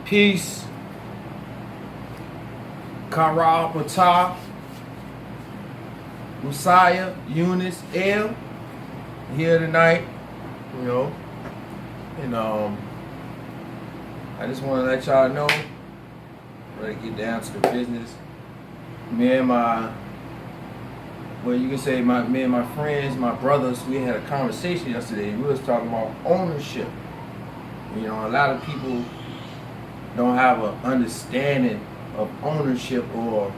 Peace. Kara, Patah, Messiah, Eunice, L. Here tonight, you know. And I just want to let y'all know, ready to get down to the business. Me and my, well, you can say me and my friends, my brothers, we had a conversation yesterday. We was talking about ownership. You know, a lot of people don't have an understanding of ownership or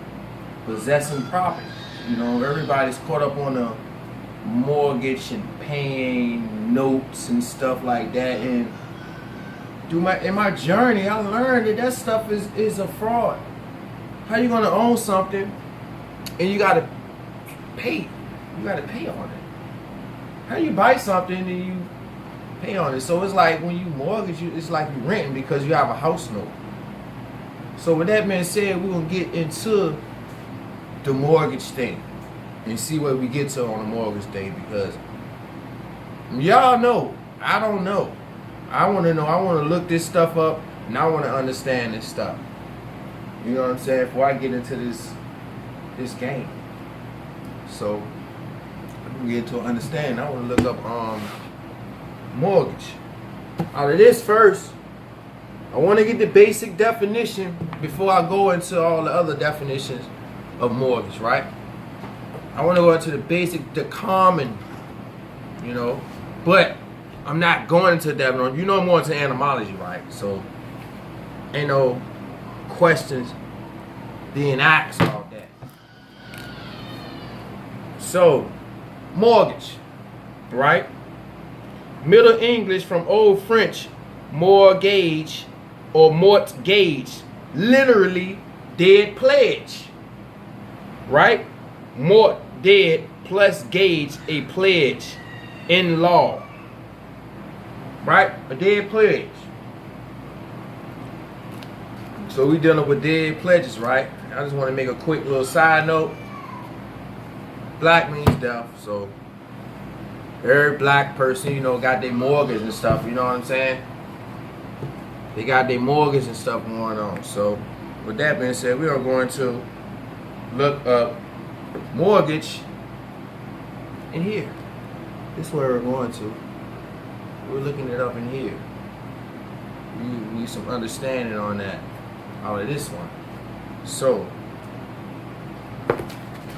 possessing property. You know, everybody's caught up on the mortgage and paying notes and stuff like that. And in my journey, I learned that stuff is a fraud. How you gonna own something and you gotta pay? You gotta pay on it. How you buy something and you pay on it? So it's like when you mortgage, it's like you renting because you have a house note. So with that being said, we're gonna get into the mortgage thing and see what we get to on the mortgage thing, because y'all know, I don't know. I want to know. I want to look this stuff up and I want to understand this stuff. You know what I'm saying? Before I get into this game. So we get to understand. I want to look up mortgage. Out of this first, I want to get the basic definition before I go into all the other definitions of mortgage, right? I want to go into the basic, the common, you know, but I'm not going into that. You know, I'm going into etymology, right? So ain't no questions being asked about that. So mortgage, right? Middle English from Old French, mortgage or mortgage, literally dead pledge, right? Mort, dead, plus gage, a pledge in law, right? A dead pledge. So we dealing with dead pledges, right? I just want to make a quick little side note. Black means death, so every black person, you know, got their mortgage and stuff, you know what I'm saying? They got their mortgage and stuff going on. So with that being said, we are going to look up mortgage in here. This is where we're going to. We're looking it up in here. We need some understanding on that out of this one. So,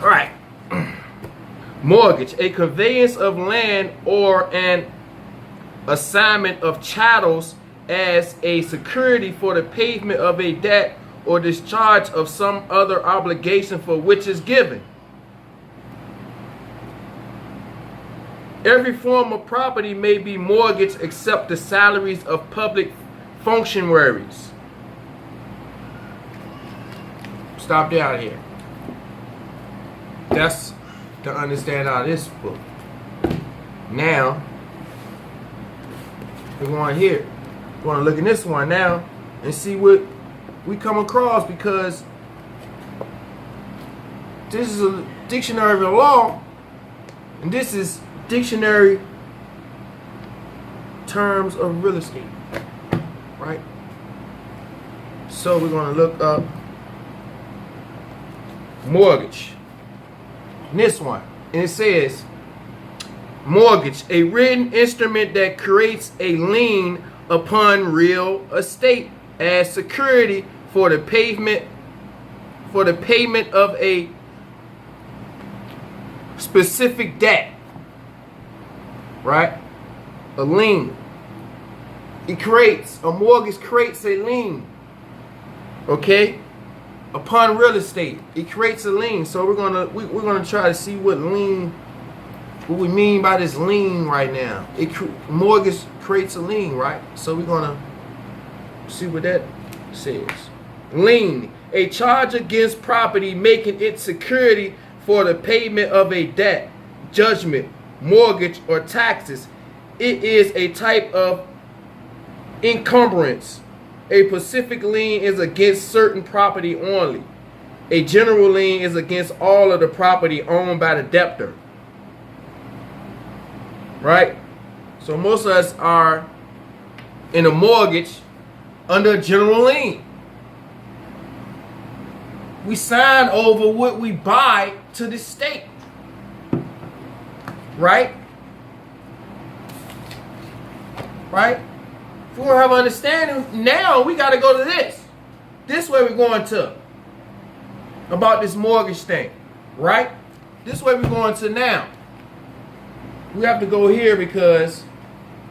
all right. Mortgage, a conveyance of land or an assignment of chattels as a security for the payment of a debt or discharge of some other obligation for which is given. Every form of property may be mortgaged except the salaries of public functionaries. Stop down here. That's to understand out of this book. Now, we're going here. We're going to look in this one now and see what we come across, because this is a dictionary of law and this is dictionary terms of real estate, right? So we're going to look up mortgage. This one, and it says mortgage, a written instrument that creates a lien upon real estate as security for the payment of a specific debt, right? A lien. A mortgage creates a lien, okay, upon real estate. It creates a lien. So we're gonna try to see what we mean by this lien right now. Mortgage creates a lien, right? So we're gonna see what that says. Lien, a charge against property making it security for the payment of a debt, judgment, mortgage, or taxes. It is a type of encumbrance. A specific lien is against certain property only. A general lien is against all of the property owned by the debtor. Right? So most of us are in a mortgage under a general lien. We sign over what we buy to the state. Right? Right? If we don't have understanding, now we got to go to this. This way we're going to. About this mortgage thing. Right? This way we're going to now. We have to go here because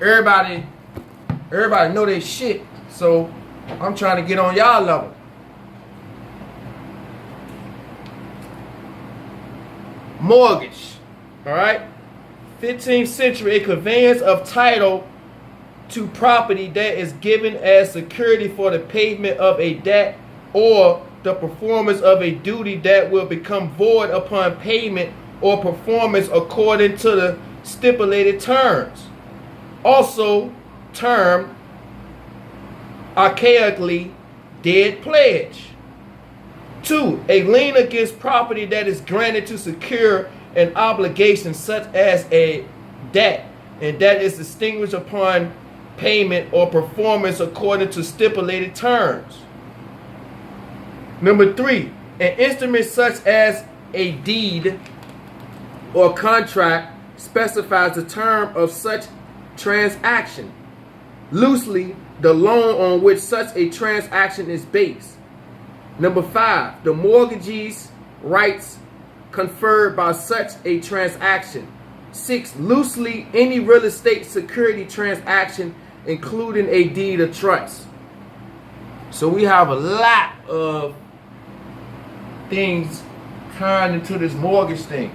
everybody know their shit. So I'm trying to get on y'all level. Mortgage. Alright? 15th century, a conveyance of title to property that is given as security for the payment of a debt or the performance of a duty that will become void upon payment or performance according to the stipulated terms. Also termed archaically dead pledge. 2. A lien against property that is granted to secure an obligation such as a debt and that is extinguished upon payment or performance according to stipulated terms. Number 3. An instrument such as a deed or contract specifies the term of such transaction. Loosely, the loan on which such a transaction is based. Number 5. The mortgagee's rights conferred by such a transaction. 6. Loosely, any real estate security transaction, including a deed of trust. So we have a lot of things tying into this mortgage thing.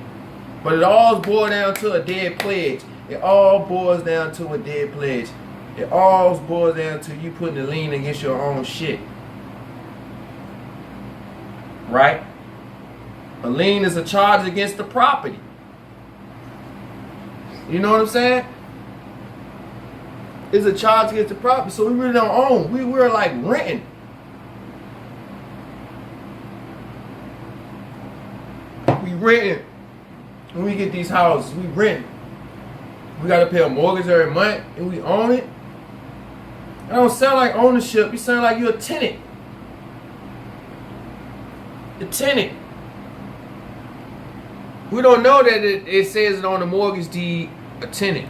But it all boils down to a dead pledge. It all boils down to a dead pledge. It all boils down to you putting a lien against your own shit. Right? A lien is a charge against the property. You know what I'm saying? It's a charge against the property, so we really don't own. We're like renting. We renting. When we get these houses, we rent. We got to pay a mortgage every month, and we own it. That don't sound like ownership. You sound like you're a tenant. The tenant. We don't know that it says it on the mortgage deed, a tenant.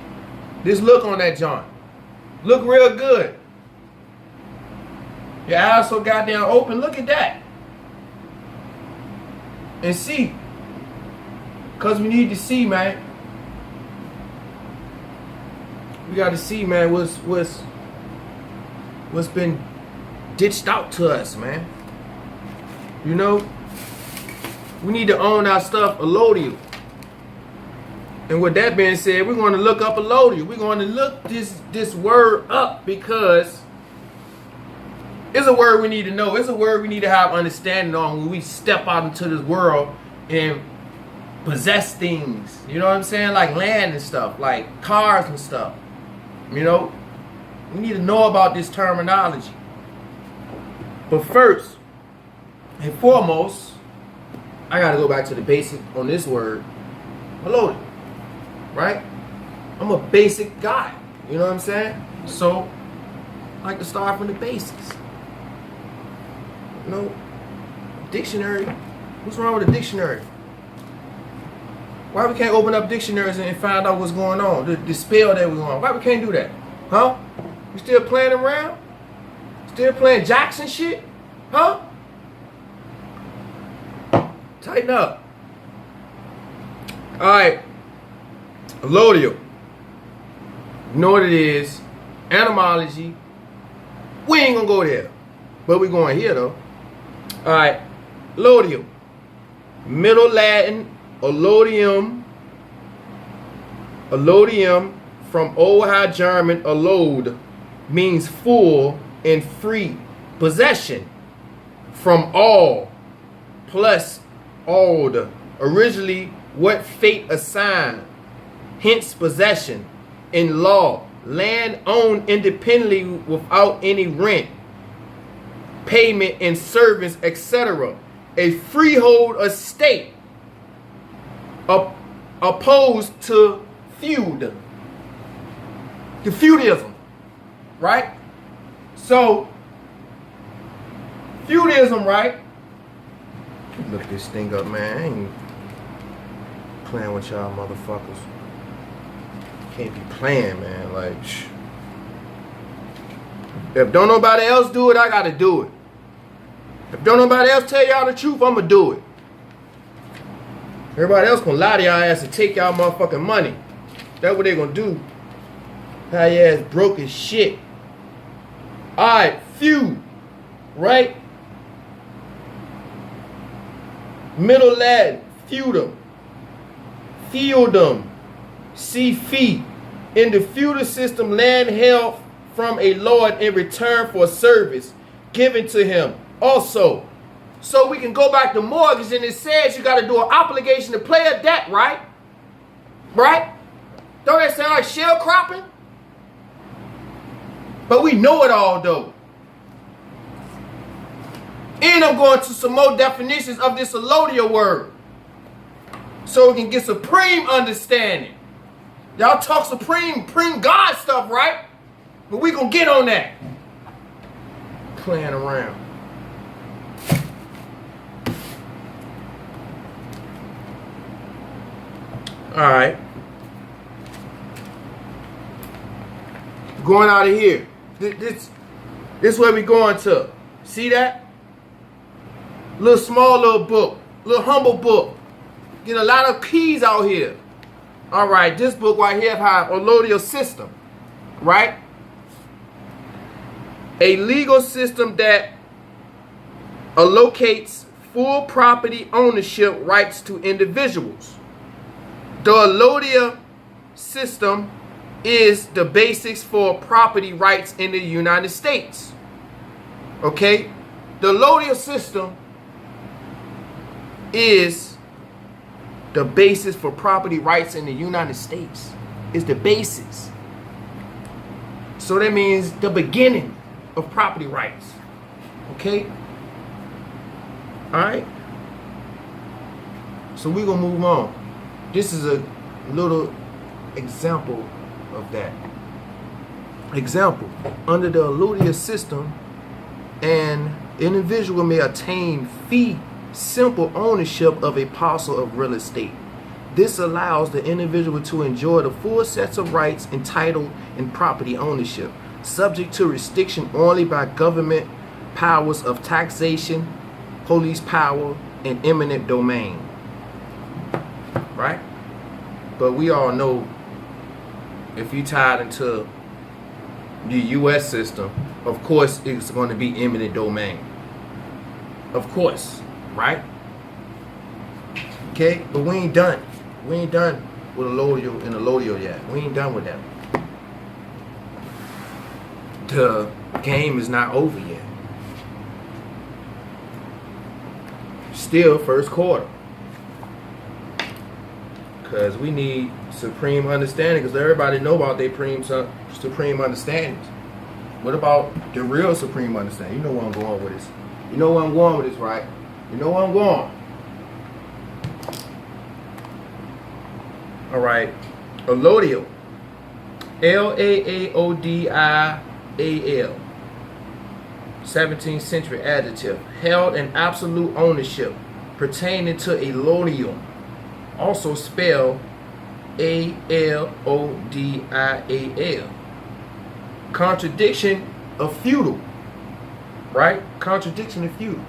Just look on that John. Look real good. Your eyes so goddamn open. Look at that. And see. Because we need to see, man. We got to see, man, what's been ditched out to us, man. You know? We need to own our stuff, Allodial. And with that being said, we're going to look up Allodial. We're going to look this word up because it's a word we need to know. It's a word we need to have understanding on when we step out into this world and possess things. You know what I'm saying? Like land and stuff, like cars and stuff. You know? We need to know about this terminology. But first and foremost, I got to go back to the basic on this word, Allodial, right? I'm a basic guy, you know what I'm saying? So, I like to start from the basics. You know, dictionary, what's wrong with a dictionary? Why we can't open up dictionaries and find out what's going on, the spell that we're on? Why we can't do that? Huh? We still playing around? Still playing jacks and shit? Huh? Tighten up. Alright. Allodial. You know what it is. Etymology. We ain't gonna go there. But we going here though. Alright. Allodial. Middle Latin. Allodium. Allodium from Old High German allode means full and free. Possession. From all. Plus Ald, originally what fate assigned, hence possession. In law, land owned independently without any rent, payment and service, etc. A freehold estate, opposed to feud. The feudism, right? So Feudism, right? Look this thing up, man. I ain't playing with y'all motherfuckers. Can't be playing, man. Like, if don't nobody else do it, I gotta do it. If don't nobody else tell y'all the truth, I'ma do it. Everybody else gonna lie to y'all ass and take y'all motherfucking money. That's what they gonna do. How your ass broke as shit. Alright, feud. Right? Middle Latin, feudum. Feudum. See fee. In the feudal system, land held from a lord in return for service given to him. Also, so we can go back to mortgage, and it says you got to do an obligation to pay a debt, right? Right? Don't that sound like sharecropping? But we know it all, though. And I'm going to some more definitions of this Allodial word, so we can get supreme understanding. Y'all talk supreme God stuff, right? But we gonna get on that. Playing around. Alright. Going out of here. This where we going to. See that? Little book. Little humble book. Get a lot of keys out here. Alright, this book right here has Allodial system. Right? A legal system that allocates full property ownership rights to individuals. The Allodial system is the basics for property rights in the United States. Okay? The Allodial system is the basis for property rights in the United States. It's the basis. So that means the beginning of property rights. Okay? Alright? So we're going to move on. This is a little example of that. Example. Under the Allodial system, an individual may attain fee simple ownership of a parcel of real estate. This allows the individual to enjoy the full sets of rights entitled in property ownership, subject to restriction only by government powers of taxation, police power, and eminent domain. Right? But we all know if you tied into the U.S. system, of course it's going to be eminent domain. Of course. Right? Okay? But we ain't done. We ain't done with Allodial and Allodial yet. We ain't done with that. The game is not over yet. Still first quarter. Because we need supreme understanding, because everybody know about their supreme understandings. What about the real supreme understanding? You know where I'm going with this. You know where I'm going with this, right? You know where I'm going. Alright. Allodial. L-A-A-O-D-I-A-L. 17th century adjective. Held in absolute ownership pertaining to Allodium. Also spelled A-L-O-D-I-A-L. Contradiction of feudal. Right? Contradiction of feudal.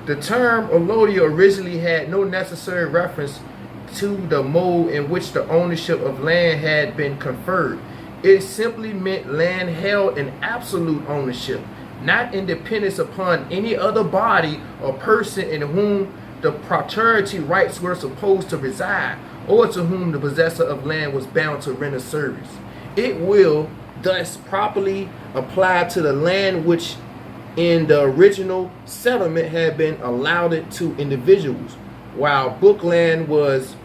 The term Allodial originally had no necessary reference to the mode in which the ownership of land had been conferred. It simply meant land held in absolute ownership, not independence upon any other body or person in whom the proprietary rights were supposed to reside, or to whom the possessor of land was bound to render service. It will thus properly apply to the land which in the original settlement had been allotted to individuals, while bookland was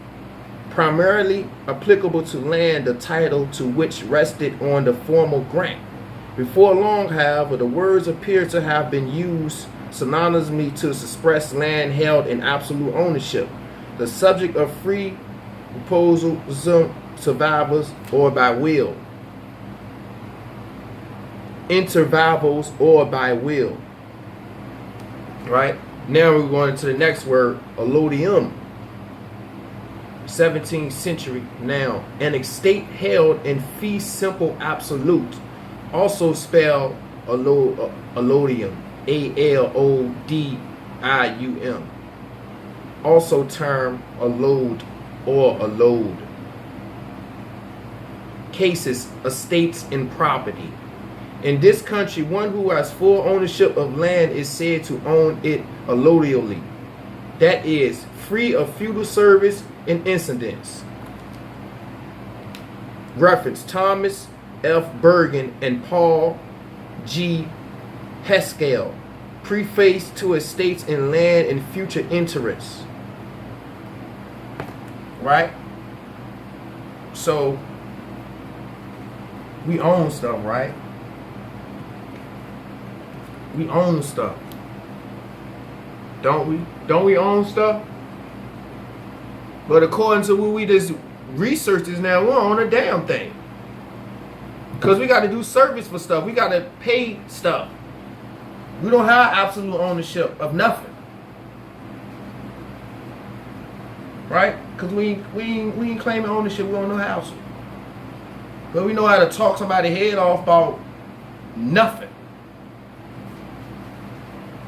primarily applicable to land the title to which rested on the formal grant. Before long, however, the words appear to have been used synonymously to express land held in absolute ownership, the subject of free proposal survivors or by will. Intervivals or by will. Right? Now we're going into the next word, Allodium. 17th century now. An estate held in fee simple absolute. Also spelled Allodium. Allodium. Also termed allode or allode. Cases, estates, and property. In this country, one who has full ownership of land is said to own it allodially. That is, free of feudal service and incidents. Reference Thomas F. Bergen and Paul G. Heskell. Preface to Estates and Land and Future Interests. Right? So, we own stuff, right? We own stuff. Don't we? Don't we own stuff? But according to what we just researched is now, we don't own a damn thing. Because we got to do service for stuff. We got to pay stuff. We don't have absolute ownership of nothing. Right? Because we ain't claiming ownership. We don't know how to. But we know how to talk somebody's head off about nothing.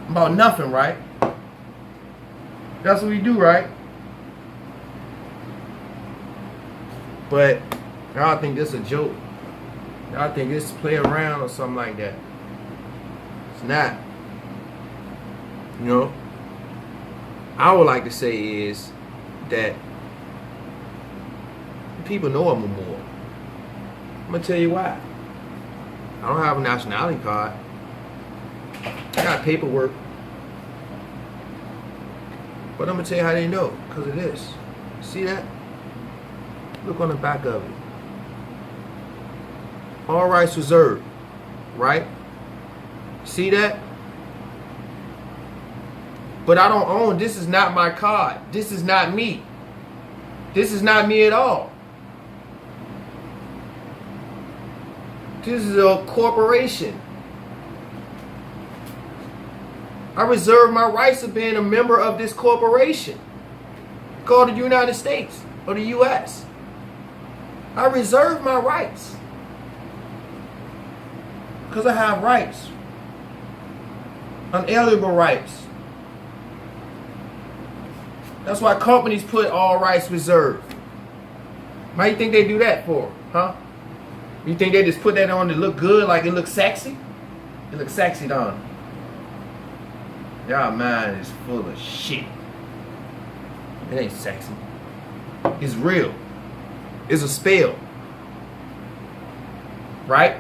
About nothing, right? That's what we do, right? But y'all think this a joke. Y'all think this is play around or something like that. It's not. You know? I would like to say is that people know I'm more. I'm gonna tell you why. I don't have a nationality card. I got paperwork. But I'm gonna tell you how they know. Because of this. See that? Look on the back of it. All rights reserved. Right? See that? But I don't own. This is not my card. This is not me. This is not me at all. This is a corporation. I reserve my rights of being a member of this corporation called the United States or the U.S. I reserve my rights because I have rights, unalienable rights. That's why companies put all rights reserved. Why do you think they do that for? Huh? You think they just put that on to look good, like it looks sexy? It looks sexy, don't it? Y'all mind is full of shit. It ain't sexy. It's real. It's a spell. Right?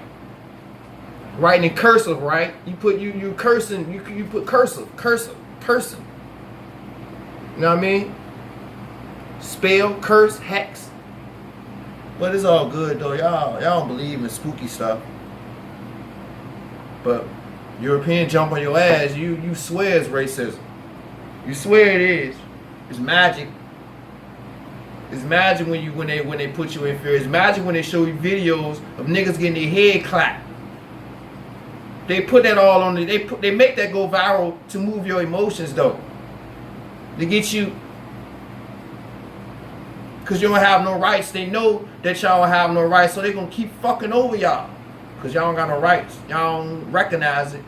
Writing in cursive, right? You put you cursing, you put cursive. You know what I mean? Spell, curse, hex. But it's all good though. Y'all don't believe in spooky stuff. But European jump on your ass, you swear it's racism. You swear it is. It's magic. It's magic when they put you in fear. It's magic when they show you videos of niggas getting their head clapped. They put that all on they make that go viral to move your emotions though. To get you, because you don't have no rights. They know that y'all don't have no rights, so they're going to keep fucking over y'all. Because y'all don't got no rights. Y'all don't recognize it.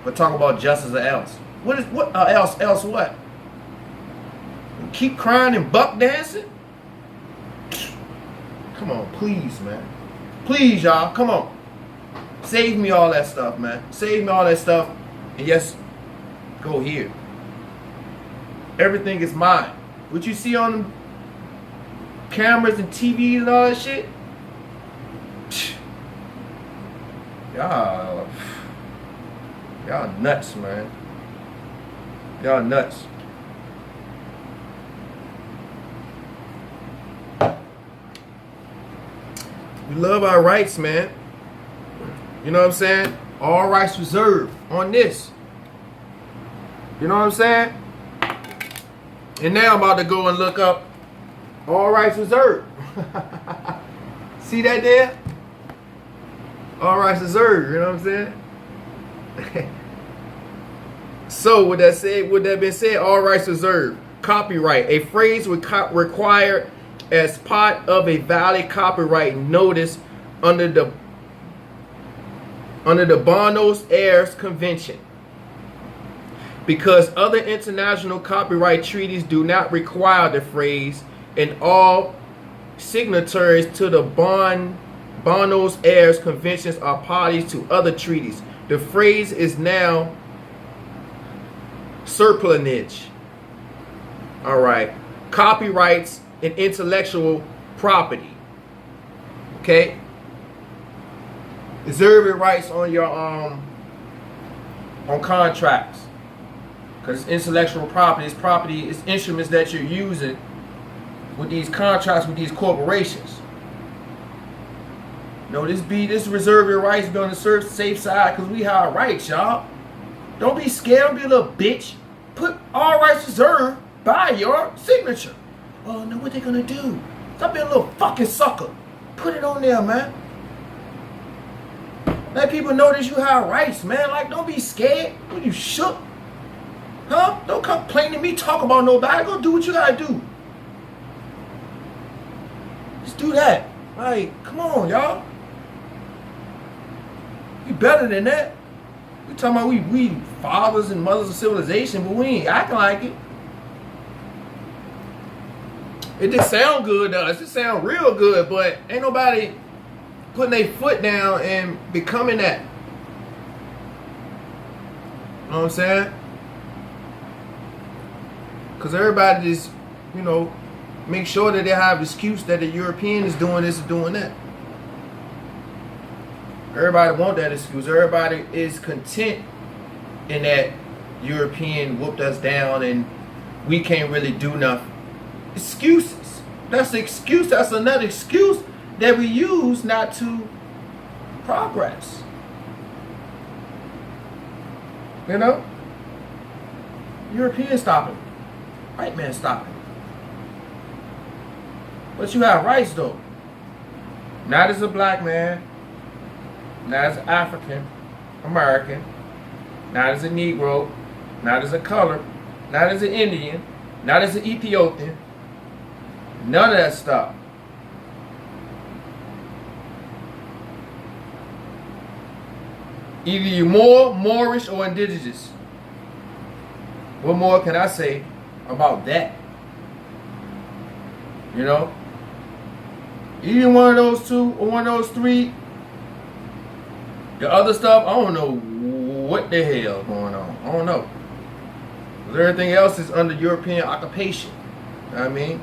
But talk about justice or else. What else what? Keep crying and buck dancing? Come on, please, man. Please, y'all, come on. Save me all that stuff, man. Save me all that stuff. And yes, go here. Everything is mine. What you see on them cameras and TVs and all that shit? Y'all nuts, man. Y'all nuts. We love our rights, man. You know what I'm saying? All rights reserved on this. You know what I'm saying? And now I'm about to go and look up all rights reserved. See that there? All rights reserved, you know what I'm saying? So with that being said, all rights reserved. Copyright, a phrase required as part of a valid copyright notice under the Buenos Aires Convention. Because other international copyright treaties do not require the phrase, and all signatories to the Buenos Aires Conventions are parties to other treaties. The phrase is now surplusage. All right. Copyrights and intellectual property. Okay. Reserving rights on your on contracts. Because intellectual property is instruments that you're using with these contracts with these corporations. No, this reserve your rights be on the safe side because we have rights, y'all. Don't be scared, don't be a little bitch. Put all rights reserved by your signature. Oh no, what they gonna do? Stop being a little fucking sucker. Put it on there, man. Let people know that you have rights, man. Like, don't be scared. What, you shook? Huh? Don't complain to me, talk about nobody. Go do what you gotta do. Just do that. Like, come on, y'all. We better than that. We talking about we fathers and mothers of civilization, but we ain't acting like it. It just sound good, though. It just sound real good, but ain't nobody putting their foot down and becoming that. You know what I'm saying? Because everybody just, make sure that they have excuse that the European is doing this and doing that. Everybody want that excuse. Everybody is content in that European whooped us down and we can't really do nothing. Excuses. That's the excuse. That's another excuse that we use not to progress. Europeans stopping. White man stopping. But you have rights though. Not as a black man. Not as an African American. Not as a Negro. Not as a color. Not as an Indian. Not as an Ethiopian. None of that stuff. Either you're Moorish, or indigenous. What more can I say about that? Either one of those two or one of those three. The other stuff, I don't know what the hell going on. I don't know. Because everything else is under European occupation. You know what I mean?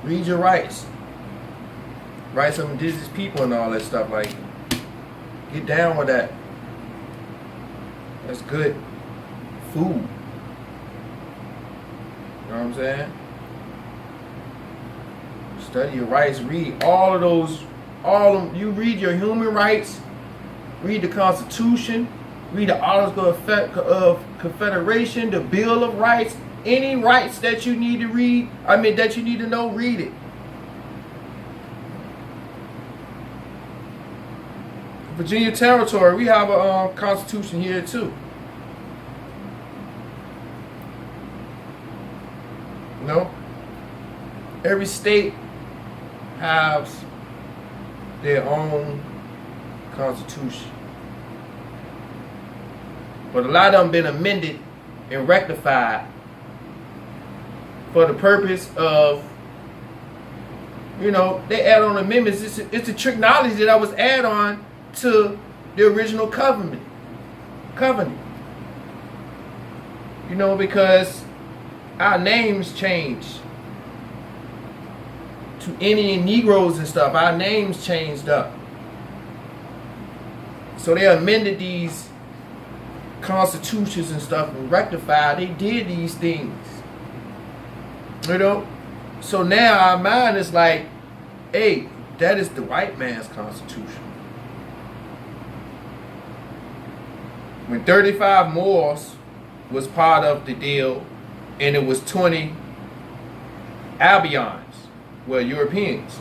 Read your rights. Rights of indigenous people and all that stuff. Like, get down with that. That's good food. You know what I'm saying? Study your rights. Read all of those. You read your human rights. Read the Constitution. Read the Articles of Confederation. The Bill of Rights. Any rights that you need to read. That you need to know. Read it. Virginia Territory, we have a constitution here too. Every state has their own constitution. But a lot of them been amended and rectified for the purpose of, they add on amendments. It's the technology that I was add on to the original covenant. Because our names changed to Indian Negroes and stuff. Our names changed up. So they amended these constitutions and stuff and rectified. They did these things. So now our mind is like, hey, that is the white man's constitution. When 35 Moors was part of the deal, and it was 20 Albions, Europeans.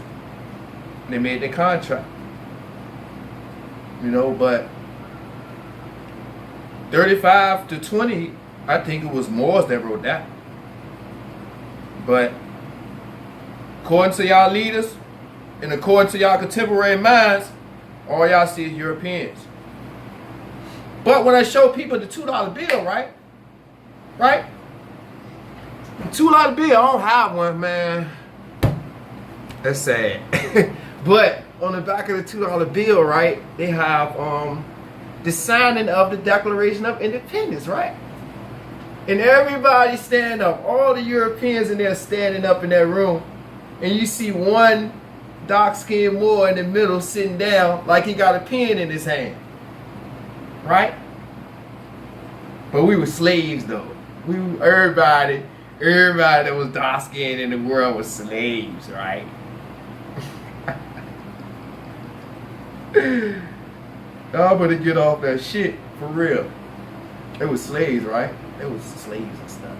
They made the contract. But 35 to 20, I think it was Moors that wrote that. But according to y'all leaders and according to y'all contemporary minds, all y'all see is Europeans. But when I show people the $2 bill, right? The $2 bill, I don't have one, man. That's sad. But on the back of the $2 bill, right, they have the signing of the Declaration of Independence, right? And everybody stand up. All the Europeans in there standing up in that room. And you see one dark-skinned Moor in the middle sitting down like he got a pen in his hand. Right? But we were slaves, though. Everybody that was dark-skinned in the world was slaves, right? Y'all better get off that shit, for real. They was slaves, right? They was slaves and stuff.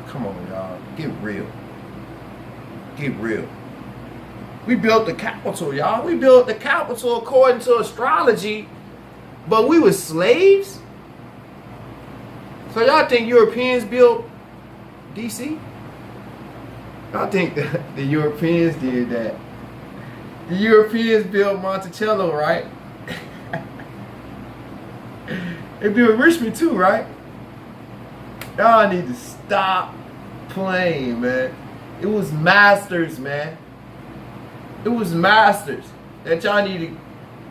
Come on, y'all. Get real. Get real. We built the capital, y'all. We built the capital according to astrology, but we were slaves? So y'all think Europeans built DC? Y'all think the Europeans did that? The Europeans built Monticello, right? They built Richmond too, right? Y'all need to stop playing, man. It was masters, man. It was masters that y'all need to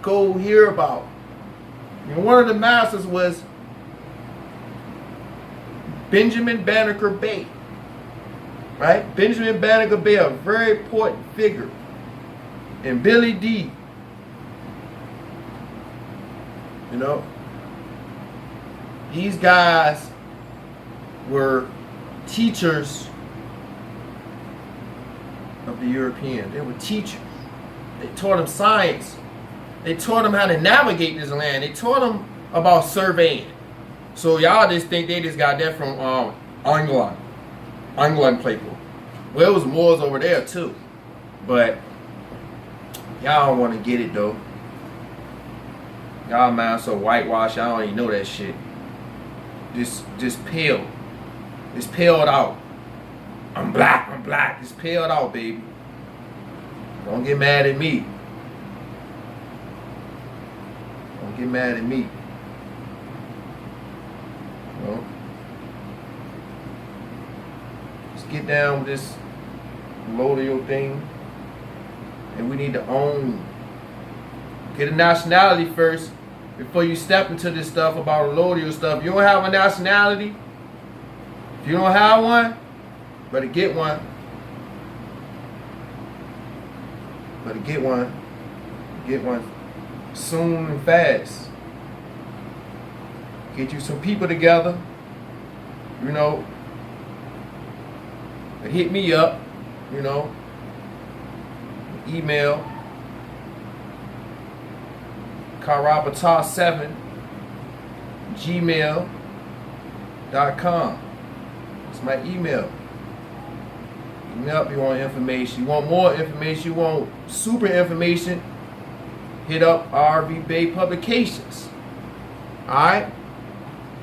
go hear about. And one of the masters was Benjamin Banneker Bay. Right? Benjamin Banneker Bay, a very important figure. And Billy D. You know? These guys were teachers of the Europeans. They were teachers. They taught them science. They taught them how to navigate this land. They taught them about surveying. So y'all just think they just got that from England people. Well, it was Moors over there too. But y'all don't want to get it though. Y'all mind so whitewashed, y'all don't even know that shit. Just pale. Just paled out. I'm black. Just paled out, baby. Don't get mad at me. Don't get mad at me. You know? Let's get down with this Allodial thing. And we need to own. Get a nationality first before you step into this stuff about Allodial stuff. If you don't have a nationality, if you don't have one, better get one. Better get one. Get one soon and fast. Get you some people together. You know. Hit me up. You know. Email. Karabatar7 gmail.com. It's my email. Hit me up if you want information. You want more information, you want super information, hit up RV Bay Publications. Alright?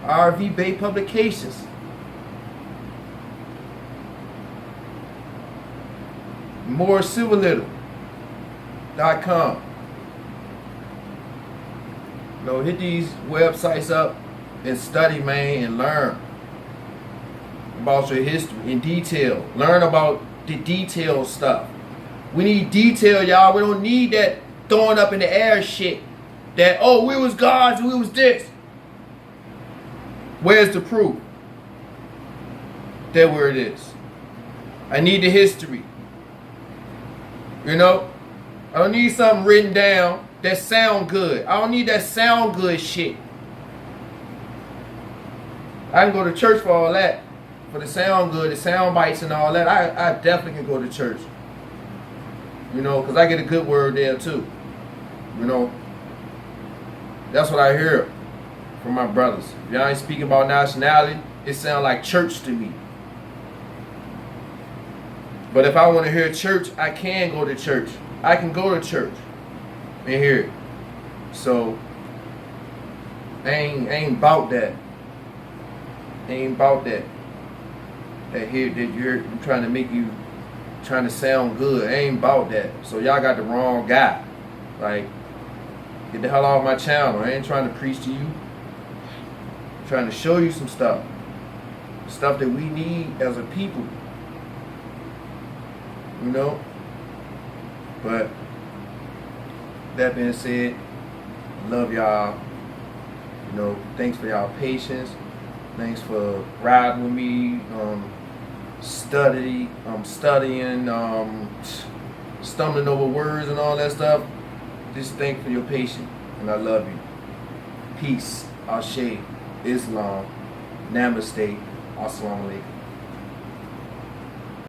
RV Bay Publications. MoreCivilLittle.com. You know, hit these websites up and study, man, and learn about your history in detail. Learn about the detailed stuff. We need detail, y'all. We don't need that throwing up in the air shit. That, oh, we was gods, we was this. Where's the proof? There where it is. I need the history. You know? I don't need something written down that sound good. I don't need that sound good shit. I can go to church for all that. For the sound good, the sound bites and all that. I definitely can go to church. You know, because I get a good word there too. You know. That's what I hear from my brothers. If y'all ain't speaking about nationality, it sounds like church to me. But if I want to hear church, I can go to church. I can go to church and hear it. So, I ain't about that. Ain't about that. That here that you're trying to make you trying to sound good. I ain't about that. So y'all got the wrong guy. Like, get the hell off my channel. I ain't trying to preach to you. I'm trying to show you some stuff. Stuff that we need as a people. You know? But that being said, love y'all. You know, thanks for y'all patience. Thanks for riding with me. Studying, stumbling over words and all that stuff. Just thank for your patience, and I love you. Peace, Ashe, Islam, Namaste, Assalamu alaikum.